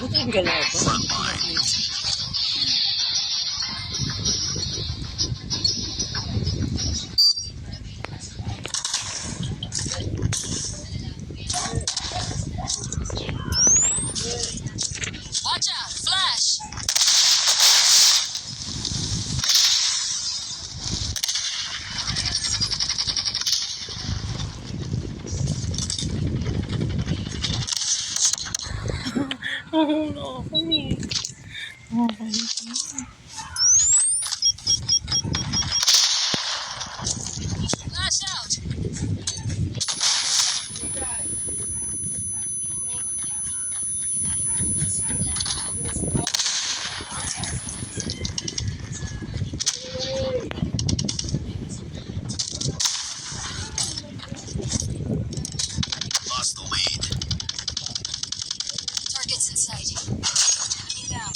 Buti ang galaw ito. Watch out! Flash! Nahula ako eh. Okay. Flash out! Lost the lead. Targets in sight. Enemy down.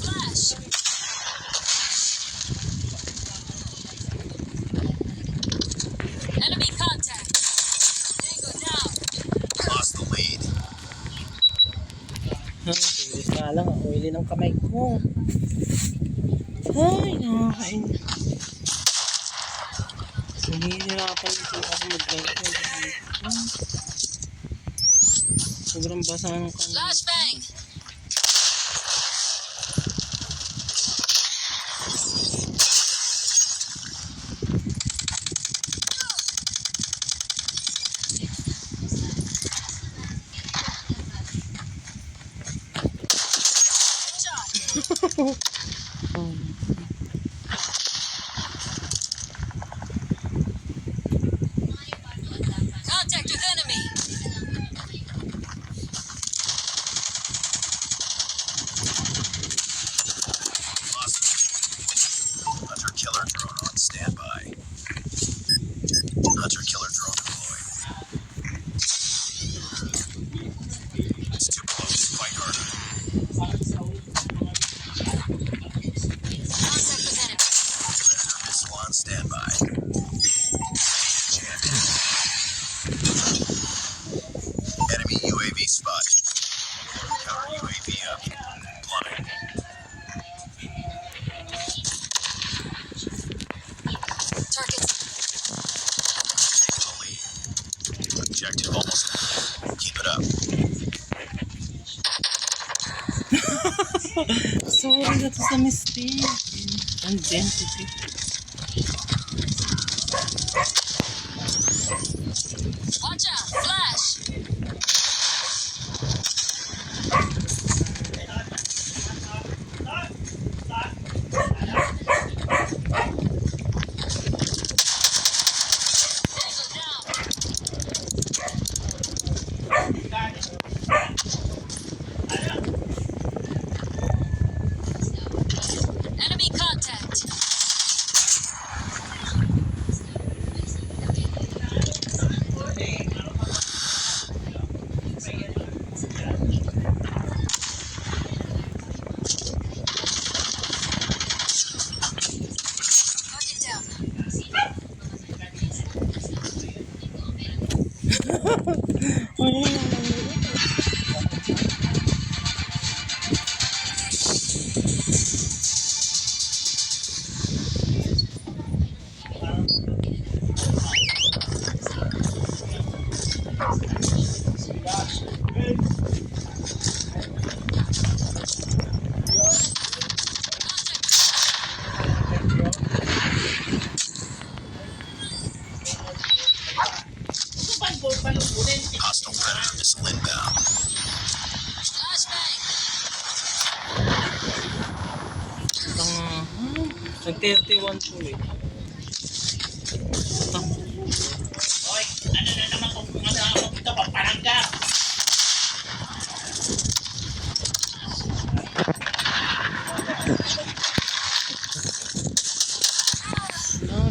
Flash! Enemy contact. Tango down. Lost the lead. Bilis nga lang. Ang oily ng kamay ko. Ay, nakakain. Nahihirapan ito ako mag-vlog. Sobrang basa ng kamay. Flashbang! Contact with enemy! Hunter killer drone on standby. Hunter killer drone deployed. It's too close. Fight harder. Contact with enemy. Predator missile on standby. Champion. Enemy UAV spotted. Counter UAV up. Plummet. Targets. Taking the lead. Objective almost. Keep it up. Sorry na to sa mistake. Identity. Watch out! Flash! Enemy contact! Target down. Hostile predator missile inbound. Flashbang! Nag-31 po eh. Hoy, ano na naman kung ano ako dito, paparangga.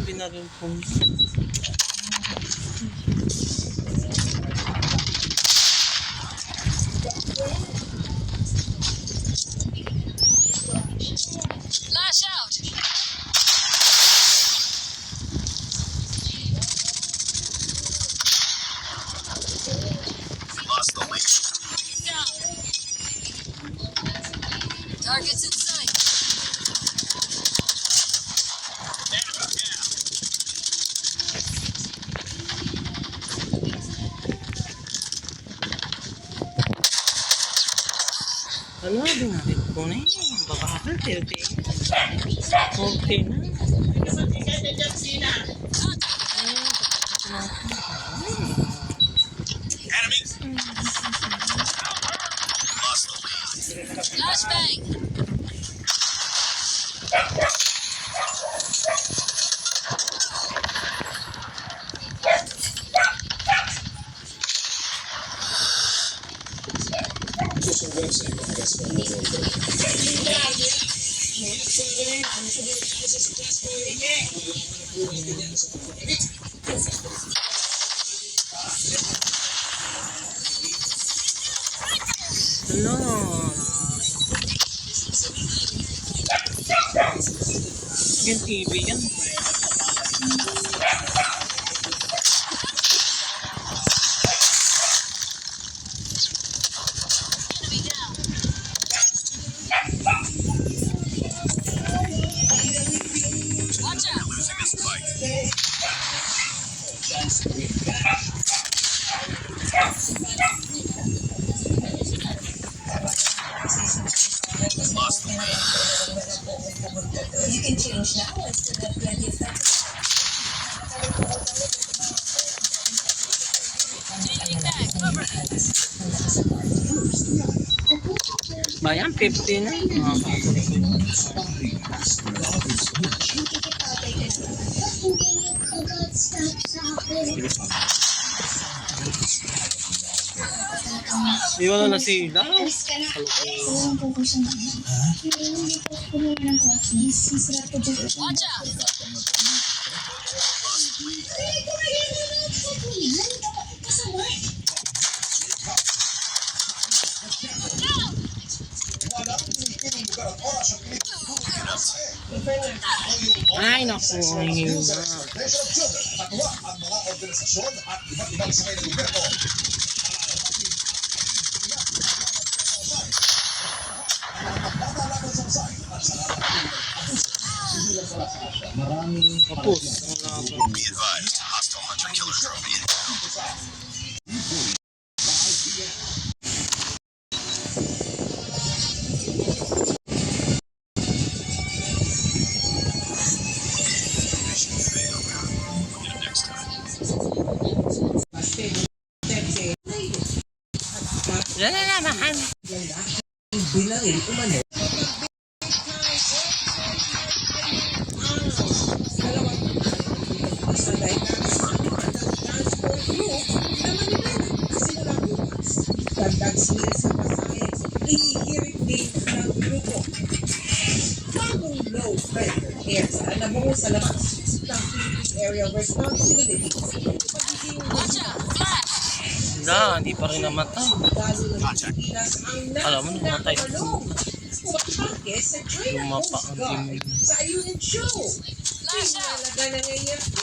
Binaril po. Lash out. We lost the lead. Down. Targets in sight. Enemy down. Ano, binakit ko na yun. Babakal, 30. Okay na. Enemy. Lost the lead. Flashbang. Ano? Yung TV yan. Enemy down. Watch out. Losing this fight. Lost the lead. You can change now instead of plenty of time. Changing back. Cover. Bayan, 50 na. Iwan na sila. Alis ka na. Ewan po ko sa mga. Hindi po kumuha ng coffee. Masarap po dyan. Watch out. Ay, naku, ang hina. Kapos. Be advised, hostile hunter-killer drone inbound. Mission failed. Get him next time. Yan na naman. Dagdag sila sa pasahe, ihihirit din ng grupo. Bagong low pressure area na nabuo sa labas ng Philippine Area of Responsibility. Pagiging Watch out. Flash. Hindi pa rin namatay. dalo ng Pilipinas ang Alam mo, namatay. Umatake sa China Lumapa Coast ang Guard team. sa Ayungin Show. Lash out. Pinalaga ng AFP.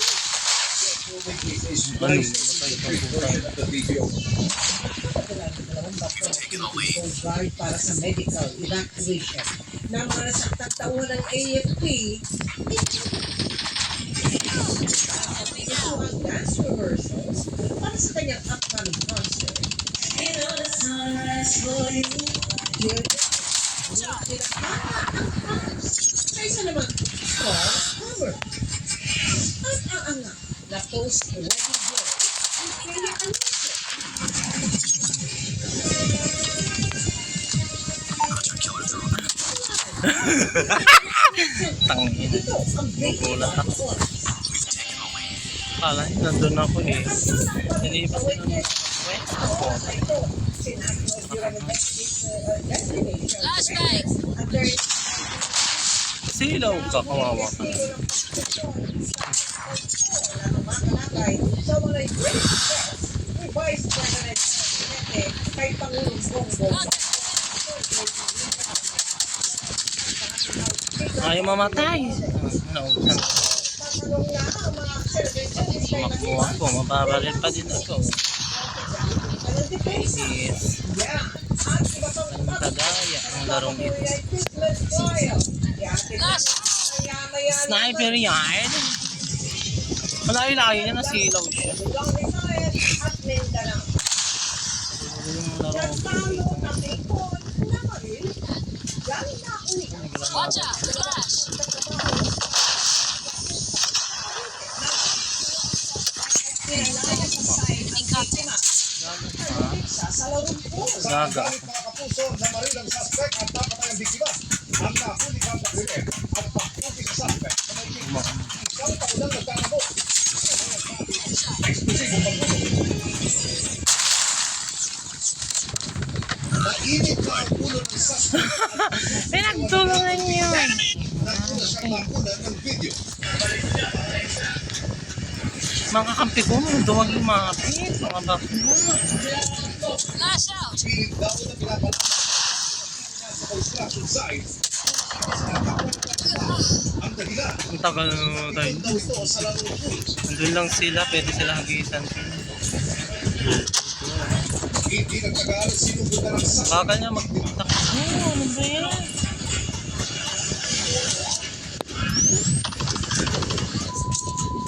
Ano, namatay pa po. Taking the lead. Coast Guard para sa medical evacuation ng mga nasaktang tauhan ng AFP. Ito ang dance rehearsals para sa kanyang upcoming concert. Kaysa naman, call cover. At ang anga na post-wedding glow ang Kelly Alonso. Hunter-killer drone. Tangin. Ito ang Nagulat ako. We've taken the lead. Kala niya, nandun ako eh. Hindi pa sila ako. Flashbang. Silaw ka, kawawa ka. ay great success ni Vice President Duterte kay Pangulong Bongbong. Ayaw mamatay. Nausan. Tatanong na ang mga celebrities kay Makuha ko, mababaril pa din ako. Walang depensa. Yes. Yeah. At iba pang Ang tagaya ang larong ito. Christmas trial. Sniper yard. Malayo-layo niya, nasilaw siya. At Mindanao. Yung larong Nagtalo na may call na maril. Galing na ulit. Watch out! Flash! Sa larong po. Gaga. Mga kapuso, namaril ang suspect at napatay ang biktima. Ang nahuli kang krimen at pagputi sa suspect na may isang taunang nagtatabo. Eksplosibo pagputo. Mainit na ang ulo ng suspect Pinagtulungan niyo. nagtula siyang bakuna ng video. Mga kampi ko, duwag lumapit. Mga bakuna. Flash out! Pilit daw na pinapalala sa construction site. Ang dahilan, Ang tagal na tayo. daw ito sa larong pool. Nandun lang sila, pwede sila hagitan. Hindi nagtagal, sinugod na ng suspect. Bagal niya magtakbo. Ano ba yan?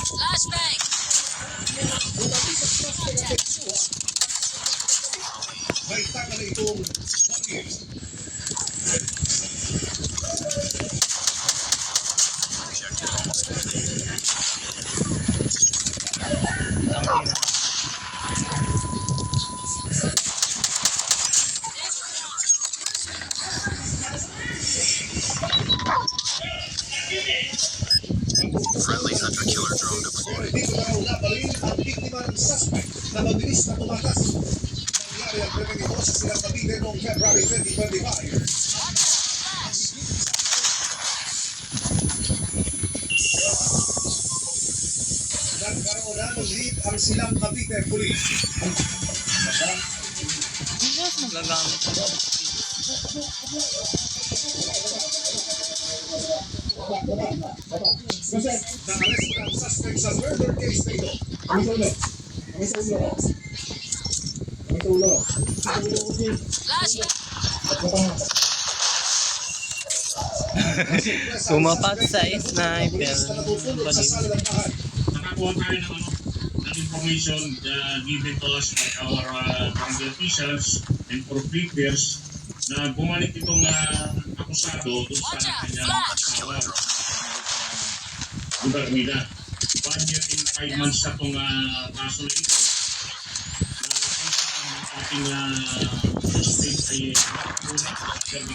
Flashbang! May tanga na itong bakit. Ang ina. Friendly hunter-killer drone deployed. Dito na raw nabalin ang biktima ng suspect na mabilis na tumakas. Nangyari ang krimen ito sa Silang Cavite noong February 2025. Nagkaroon na ng lead ang Silang Cavite Police. Yes, magagamit ko. Na-arrest na ang suspect sa murder case na ito. Flashbang! Tumapat sa sniper. Natutulog sa sala ng bahay. Nakakuha tayo ng information given to us by our barangay officials and proprietors na bumalik itong akusado doon Watch sa out! kanyang Flash! asawa lugar nila. 1 year and 5 months na itong kaso na ito na kung saan ang ating state ay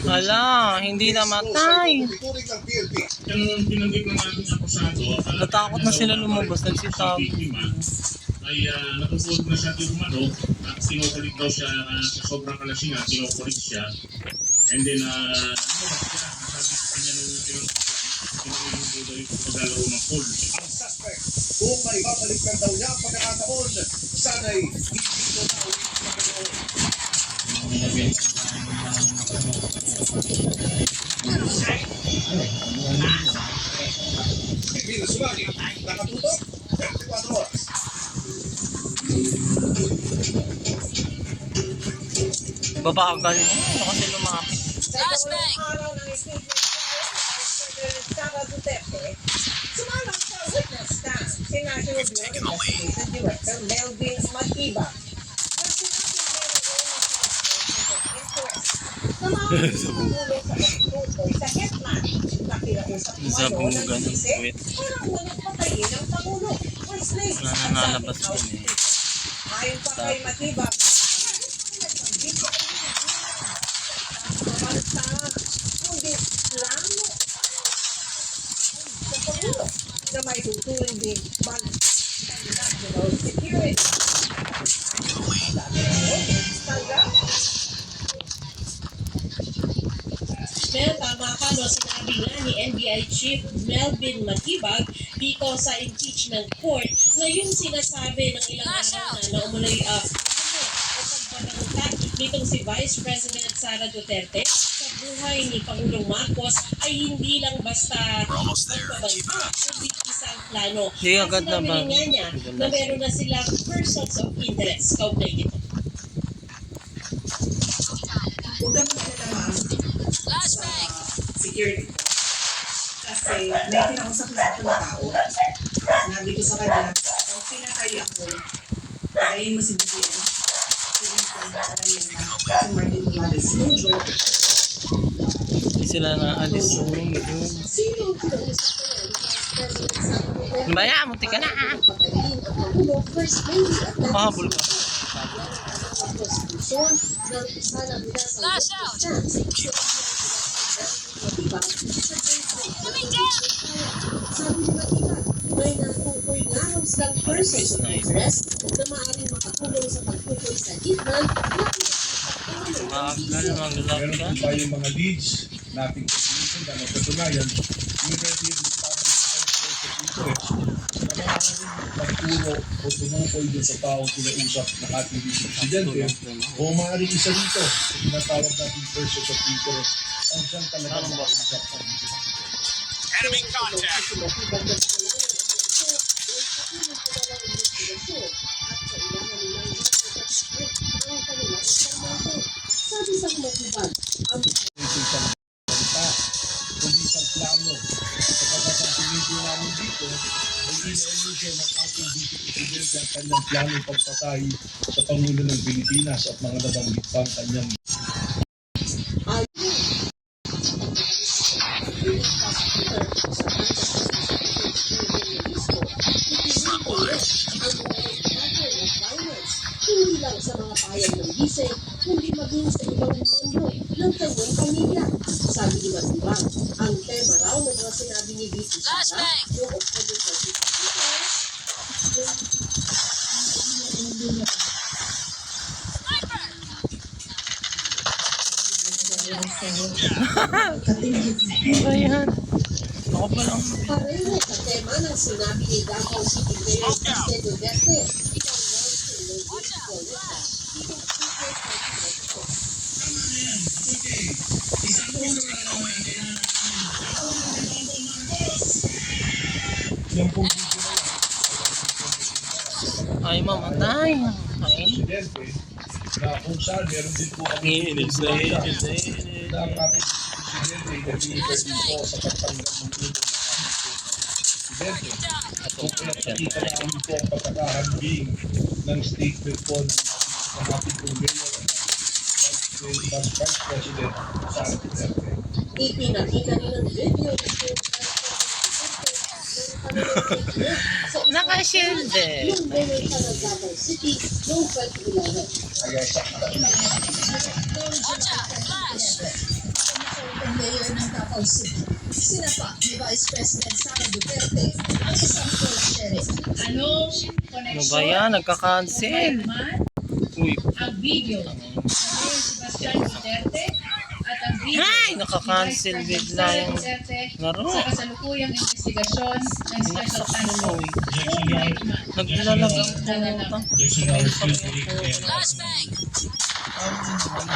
Hala, hindi namatay. Ituring ng PNP. yung pinanggit ng ating akusado Natakot na sila lumabas, nagsitago. ay natutulog na siya di umano at tinukulik daw siya sa sobrang kalasingan, tinukulik siya and then lumabas siya sabi sa kanya nung tinukulik daw yung paglalaro ng pool. Ang suspect, kung may babalik na daw niya ang pagkakataon, sana'y hindi ito na ulit na ganoon. Emilio Sumagi, nakatutok, 24 oras. Babagal niya. Ano kasi lumapit? Sa ikalawang araw ng impeachment trial, Vice President Sara Duterte, sumalang sa witness stand si National Bureau Investigation Director Melvin Matibag. Na sinabi niya na gawin ng interest na maaaring sa Hetman na kinausap mo Zabugan ng ng isip puwet. para unang patayin ng Pangulo. First Lady Wala na nalabas yun eh. Ayon pa kay Matibag, kundi plano sa Pangulo na may tuturing din national security. Mel, tama ka, no? Sinabi nga ni NBI Chief Melvin Matibag dito sa impeachment court na yung sinasabi ng ilang araw na umuloy plano o pagbabalita nitong si Vice President Sara Duterte sa buhay ni Pangulong Marcos ay hindi lang basta pagbabalita, kundi isang plano. Hindi agad na ba? Sinabi rin niya na meron na silang persons of interest kaugnay nito. Huwag na magkita ma'am Flashbang. security ko. Kasi may kinausap na ako na tao. Sinabi ko sa kanya, kung pinatay ako, patayin mo si BBM. Sige ko na patayin na. Kasi Martin Morales. No joke. Hindi sila naalis. Sino ang kinausap ko yan? Vice President Sara Duterte. Maya, munti ka na. Patayin ang Pangulo, First Lady at Mahabol ka. konstitusyon ng isa na mula sa Flash out. Coming down. Sabi ni Matigan, may natukoy nga raw silang persons of interest na maaaring makatulong sa pagtukoy sa hitman na Magal, maglap Meron ka. po tayong mga leads na ating contribution na mapatunayan yung ready established interest na maaaring magturo o tumukoy dun sa taong kinausap ng ating vice presidente o maaaring isa dito sa tinatawag natin persons of interest ang siyang talagang makausap ng enemy contact. Sabi sa Matigan, ang isang balita, kundi isang plano. Kapag ang pinito namin dito, ay ina-elusion ng ating vice presidente ang kanyang plano pagpatay sa Pangulo ng Pilipinas at mga nabanggit pang kanyang hindi lang sa mga payag ng gising, kundi maging sa ibang miyembro ng kanyang pamilya. Sabi ni Matigan, ang tema raw ng mga sinabi ni VP Sara Flashbang. noong October 25. Sniper. Ayan. Ako pa lang. Pareho sa tema ng sinabi ni Davao City Mayor Jose Duterte, ikaw Watch out. Flash. yung pong video na yan. Ay, mamatay. Ay. Presidente na kung saan meron din po kami Inis na inis na inis. na ang ating presidente nag-interview po sa pagtanggap ng ulo ng ating presidente. At kung pinakita namin po ang pagkakahambing ng statement po ng ating pong mayor at vice president Sara Duterte. ipinakita rin ng video ni Naka-shield eh. yung mayor pa ng Davao City noong 2011. Kaya sa Watch out. Flash. Ang mayor ng Davao City, sinapa ni Vice President Sara Duterte ang isang court sheriff. Anong Ano connection? ba yan? Nagka-cancel. Uy. Ang video ng Mayor Sebastian Duterte at ang video Ay, ni naka-cancel Vice President bigla Sara yung Duterte laro. sa kasalukuyang investigasyon ng Special Task Force. Naglalag ang puta. Flashbang.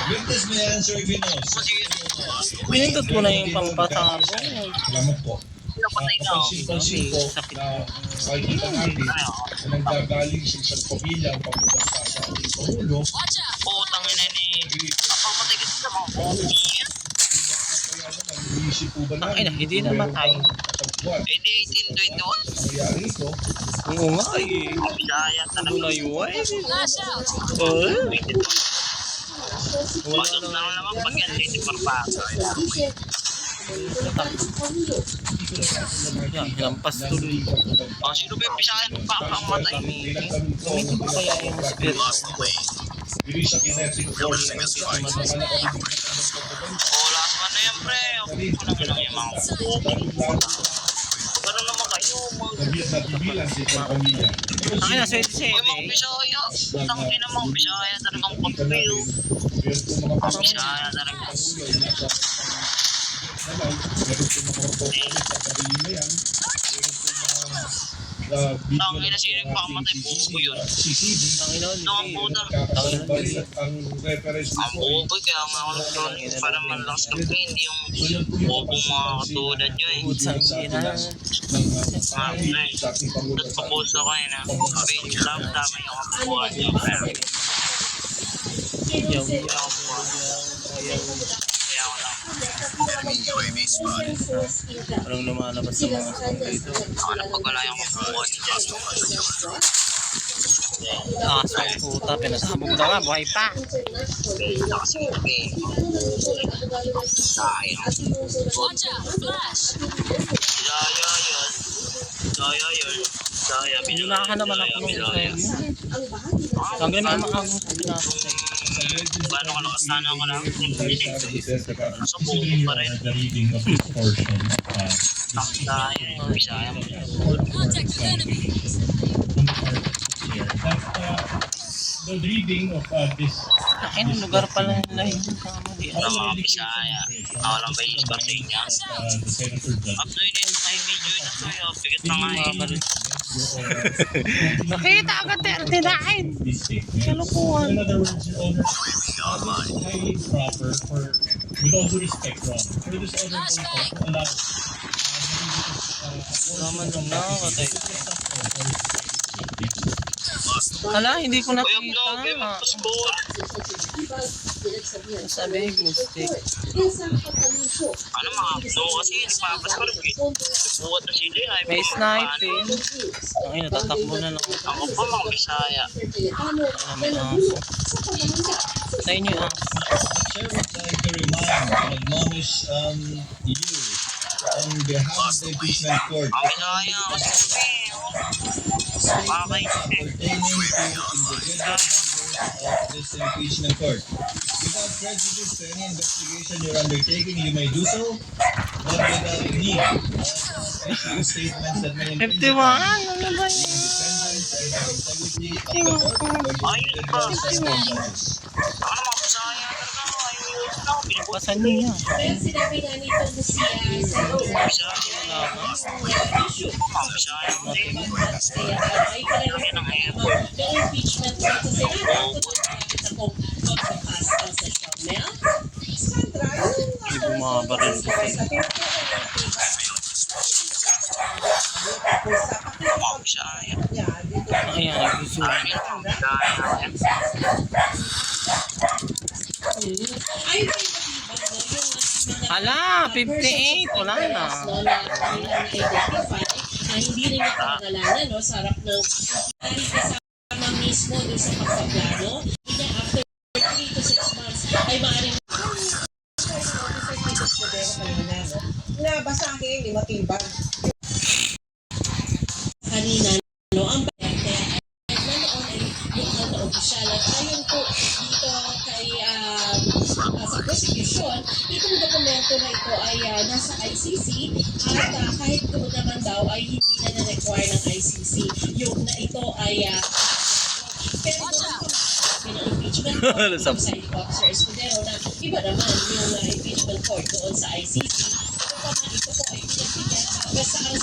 witness may answer if he knows. Pinindot mo na yung pampasabong. Salamat po. Kapansin-pansin po na makikita natin na nanggagaling sa isang pamilya ang pagbabasa sa ating Pangulo. Watch out. Putang ina ni. Ako matigit sa mga Kaya naman, iniisip po ba namin Tangina, hindi na kung matay. meron pang katagpuan Hindi 1821. sa nangyari ito, Oo nga eh. Bisaya talaga na yun. Flash out. Wala naman pag yan. Hindi parpaso. Yan, hinampas tuloy. ang sino ba yung Bisaya ng pakamatay? Gamitin ko kaya yung spirit. bili sa kinetic force ng Wala sa ano yan pre. Ako lang yung mga Pero naman kayo. nabibilang sa isang pamilya. Ang ina, 27 eh. Bisaya. Ang ina mga Bisaya talagang pagpapil. Meron po mga pamilya Bisaya talagang. na nasa meron po mga reporter sa sarili na yan. Meron po mga Tangina, sino yung pakamatay? Buko yun. CCTV. Tangina, Nagkakasabalit at ang reference ang nito ay buko kaya mga electronic para malakas na hindi yung bobong mga katulad nyo eh. Putsang ina. Tapos papost ako eh na page lang tama yung kapuhan nyo. Kaya ako lang. Parang lumalabas sa mga song dito. Ako na pag wala yung kapuhan ni Jack. Ah, so puta, pinasabog na nga, buhay pa. Benta kasi gabi. Sayang. Watch out! Flash! Daya yun. Daya yun. Daya. Pinunahan naman ako nung isa yun. Ang galing naman ako sa pinasok sa iyo. Paano ka nakasana ko lang? Nasa buko Considering pa rin. the reading of this portion, Ang daya eh. Bisaya mo. Contact with enemy! the reading of this Akin, lugar pala nila yung tama di. Ang mga Bisaya. Ako lang ba yung sa inyo? the senator judge. Up to yun yung may video na to eh. Bigat na nga eh. Nakita agad 39. This statement. Kalukuhan. In other words, Your Honor, this is highly improper for, with all due respect, Your Honor, for this order to allow Naman lang nakakatay. Hala, hindi ko Uyog nakita. no, game of sport. Sabi, mistake. Ano mga no kasi nagpapasarap eh. Bukat na sila eh. May sniping. Ay, natatakbo na lang. Ako pa mga Bisaya. May aso. Sa inyo yung aso. Sir, would like to remind and admonish you on behalf of the impeachment court Ang Bisaya kasi makakain pertaining to individual members of this impeachment court. Without prejudice to any investigation you're undertaking, you may do so, but without need of issuing statements that may infringe 51? upon Ano ba the yun? independence and the integrity of the court or the individual session judges. Ano mga Bisaya talaga. Ayun lang. Pasan niya. Kaya sinabi nga nito si Senator Bisaya. issue. Mga Bisaya. Kaya ay talagang the impeachment court sa Senado kung malapit na kung magpapas ang session. Mel? Sandra, yung Hindi bumabaril kasi. Mga Bisaya. Ayan, nag-zoom. Mga Bisaya. Ay, may matibag no? Yung Hala, 58. Wala na. na-identify na hindi rin nakangalanan no, sa harap ng dahil kasama mismo doon sa pagpaplano. Hindi after 3 to 6 months ay maaaring na basahin, di matibag. kanina no, ang bayante ay nanoon ay lokal na opisyal at ayon po dito kay sa prosecution, itong dokumento na ito ay nasa ICC at kahit doon naman daw ay hindi na na-require ng ICC yung na ito ay pero doon ng impeachment court sa Officer Escudero na iba naman yung impeachment court doon sa ICC. Kung naman ito po ay pinagbigyan basta ang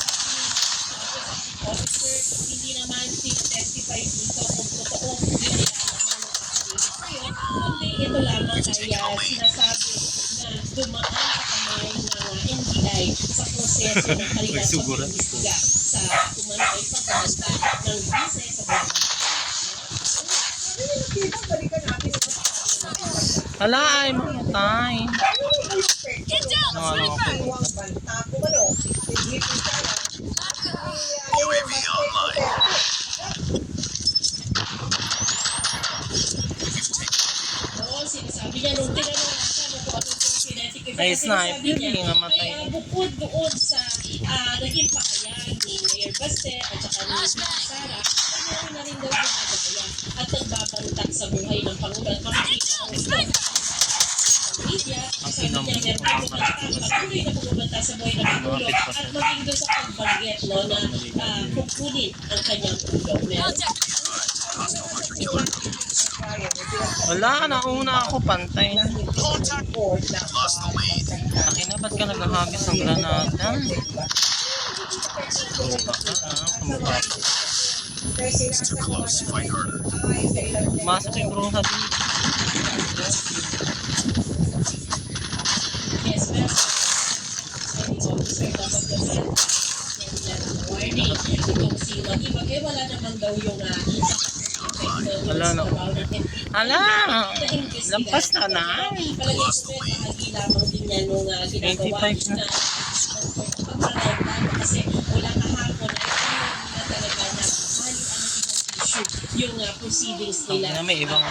officer, hindi naman tinatestify dito kung totoo yung nilalaman ng affidavit na yun, kundi ito lamang ay sinasabi na dumaan sa kamay ng NBI sa proseso ng kanilang pag-iimbestiga sa kumano ay pagkamanta ng bise sa buwan. Balikan natin. Hala, ay mamatay. Get down! Ano, ano, Sniper! Iwang banta ko ano. Tigipin ka lang. UAV online. Oo, sinasabi niya nung tinanong siya kung ano yung kinetic effect. Ay, Sinasabi sniper, niya, hindi namatay. ay bukod doon sa naging pakayan ni Mayor Baste at saka ni Sara, ay na rin daw ginagaya at nagbabantak sa buhay ng Pangulo at makikita ko ito media, sabi niya meron po patuloy na bumabanta sa buhay ng Pangulo at maging doon sa pagbanggit no, na kukunin ang kanyang ulo. Contact! Wala, nauna ako, pantay. Court na Akin na, ba't ka naghahagis ng granada? Kamukha. Masok yung bro natin. Yes, ma'am. Any officer dapat naman warning. Itong si Wagi-Wagi, wala naman daw yung Wala na. Hala! Lampas na na. Palagay ko bahagi lamang din yan nung ginagawa 25 na. na pagpapalagay kasi wala kahapon ay na talaga na hali ang issue yung proceedings nila. May ibang